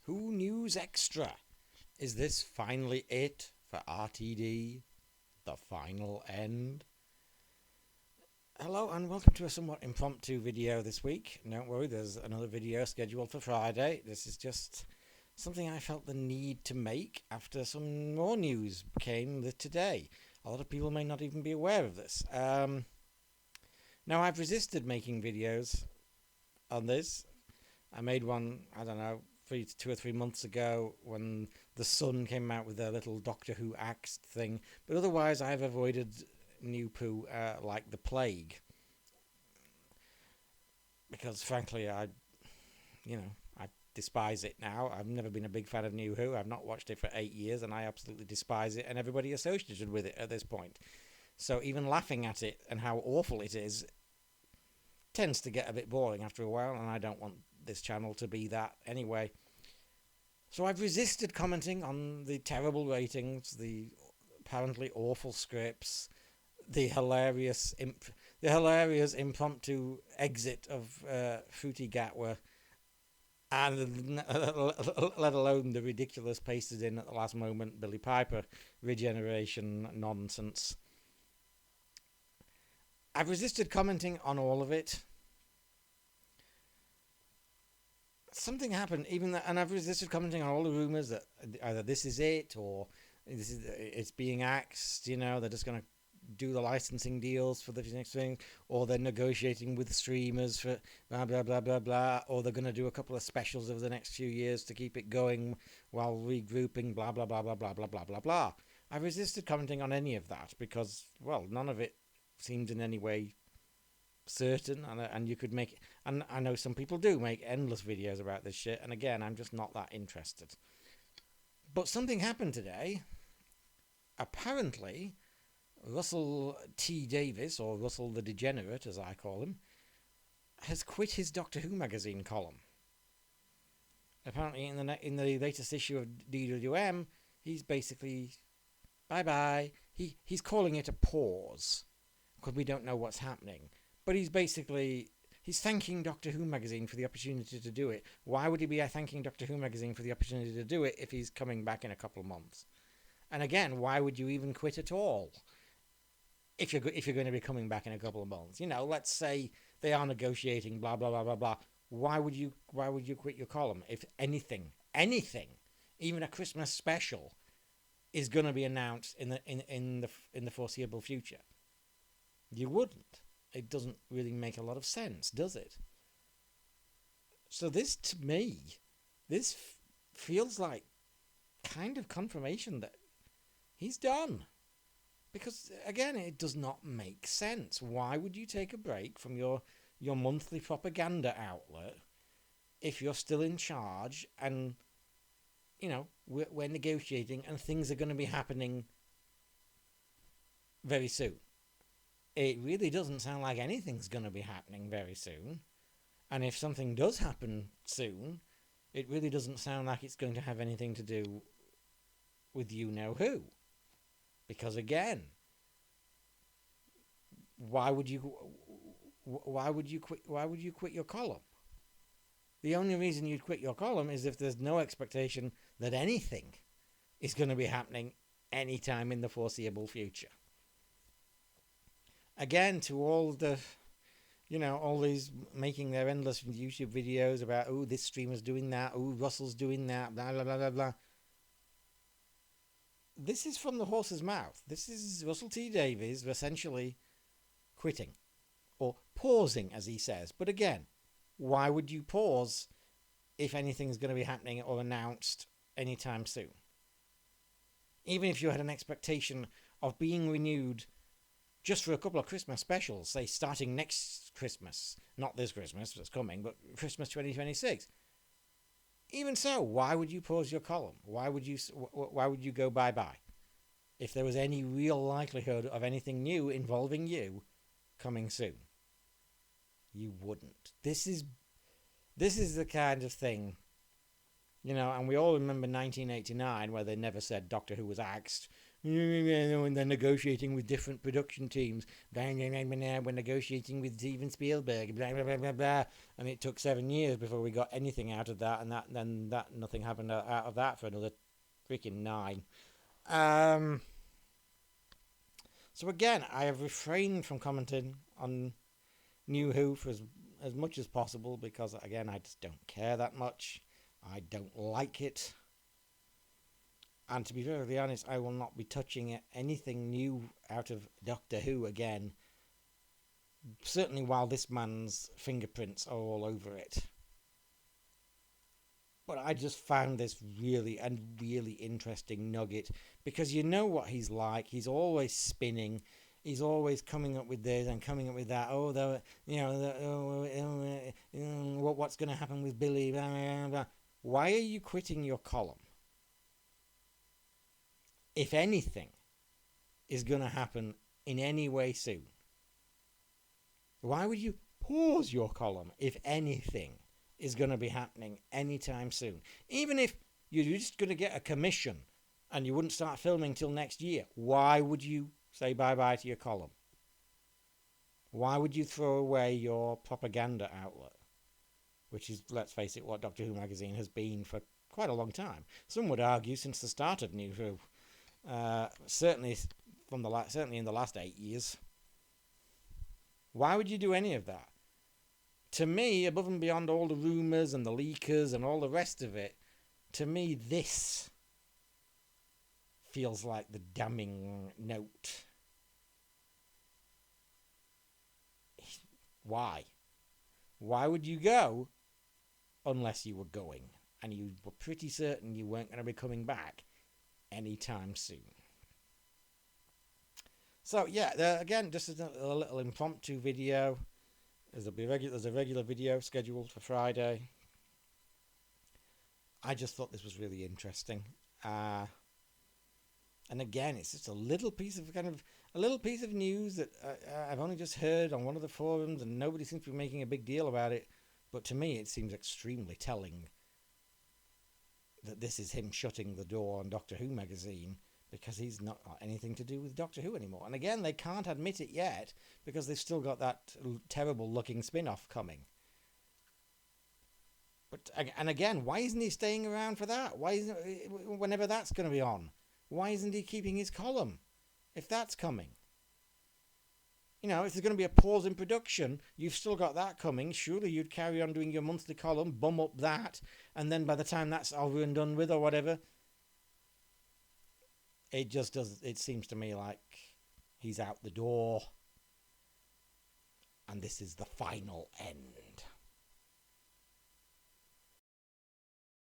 Who News Extra? Is this finally it for RTD? The final end? Hello and welcome to a somewhat impromptu video this week. Don't worry, there's another video scheduled for Friday. This is just something I felt the need to make after some more news came today. A lot of people may not even be aware of this. Now, I've resisted making videos on this. I made one, I don't know, 2 or 3 months ago when The Sun came out with their little Doctor Who Axed thing. But otherwise, I've avoided new poo like the plague. Because frankly, I despise it now. I've never been a big fan of New Who. I've not watched it for 8 years, and I absolutely despise it and everybody associated with it at this point. So even laughing at it and how awful it is tends to get a bit boring after a while, and I don't want this channel to be that anyway. So I've resisted commenting on the terrible ratings, the apparently awful scripts, the hilarious impromptu exit of Fruity Gatwa, and let alone the ridiculous pasted in at the last moment Billy Piper regeneration nonsense. I've resisted commenting on all of it. Something happened, and I've resisted commenting on all the rumours that either this is it or it's being axed. They're just going to do the licensing deals for the next thing, or they're negotiating with streamers for blah blah blah blah blah, or they're going to do a couple of specials over the next few years to keep it going while regrouping. Blah blah blah blah blah blah blah blah blah. I've resisted commenting on any of that because, well, none of it seemed in any way certain, and you could make, and I know some people do make endless videos about this shit, and again, I'm just not that interested. But something happened today. Apparently, Russell T. Davies, or Russell the Degenerate as I call him, has quit his Doctor Who magazine column. Apparently in the latest issue of DWM, he's basically bye-bye. He's calling it a pause because we don't know what's happening. But he's thanking Doctor Who magazine for the opportunity to do it. Why would he be thanking Doctor Who magazine for the opportunity to do it if he's coming back in a couple of months? And again, why would you even quit at all if you're going to be coming back in a couple of months? Let's say they are negotiating, blah blah blah blah blah. Why would you quit your column if anything, even a Christmas special, is going to be announced in the foreseeable future? You wouldn't. It doesn't really make a lot of sense, does it? So this, to me, feels like kind of confirmation that he's done. Because, again, it does not make sense. Why would you take a break from your monthly propaganda outlet if you're still in charge and, we're negotiating and things are going to be happening very soon? It really doesn't sound like anything's going to be happening very soon. And if something does happen soon, it really doesn't sound like it's going to have anything to do with you-know-who. Because again, why would you quit your column? The only reason you'd quit your column is if there's no expectation that anything is going to be happening anytime in the foreseeable future. Again, to all the, all these making their endless YouTube videos about, oh, this streamer's doing that, oh, Russell's doing that, blah, blah, blah, blah, blah. This is from the horse's mouth. This is Russell T. Davies essentially quitting, or pausing, as he says. But again, why would you pause if anything's going to be happening or announced anytime soon? Even if you had an expectation of being renewed just for a couple of Christmas specials, say starting next Christmas, not this Christmas that's coming, but Christmas 2026. Even so, why would you pause your column? Why would you go bye-bye if there was any real likelihood of anything new involving you coming soon? You wouldn't. This is the kind of thing, and we all remember 1989 where they never said Doctor Who was axed. when they're negotiating with different production teams. We're negotiating with Steven Spielberg. Blah, blah, blah, blah, blah. And it took 7 years before we got anything out of that, and then nothing happened out of that for another freaking 9. So again, I have refrained from commenting on New Who for as much as possible because, again, I just don't care that much. I don't like it. And to be very honest, I will not be touching anything new out of Doctor Who again. Certainly while this man's fingerprints are all over it. But I just found this really interesting nugget because you know what he's like. He's always spinning. He's always coming up with this and coming up with that. What's going to happen with Billy? Blah, blah, blah. Why are you quitting your column? If anything is going to happen in any way soon, why would you pause your column if anything is going to be happening anytime soon? Even if you're just going to get a commission and you wouldn't start filming till next year, why would you say bye-bye to your column? Why would you throw away your propaganda outlet? Which is, let's face it, what Doctor Who magazine has been for quite a long time. Some would argue since the start of New Who. Certainly in the last 8 years. Why would you do any of that? To me, above and beyond all the rumours and the leakers and all the rest of it, to me this feels like the damning note. Why? Why would you go unless you were going? And you were pretty certain you weren't going to be coming back anytime soon. So yeah, again, just a little impromptu video. There's a regular video scheduled for Friday. I just thought this was really interesting. And again, it's just a little piece of news that I've only just heard on one of the forums, and nobody seems to be making a big deal about it. But to me, it seems extremely telling that this is him shutting the door on Doctor Who magazine because he's not got anything to do with Doctor Who anymore. And again, they can't admit it yet because they've still got that terrible looking spin-off coming. But and again, why isn't he staying around for that? Why isn't, whenever that's going to be on? Why isn't he keeping his column if that's coming? You know, if there's going to be a pause in production, you've still got that coming. Surely you'd carry on doing your monthly column, bum up that, and then by the time that's over and done with or whatever, it just does. It seems to me like he's out the door, and this is the final end.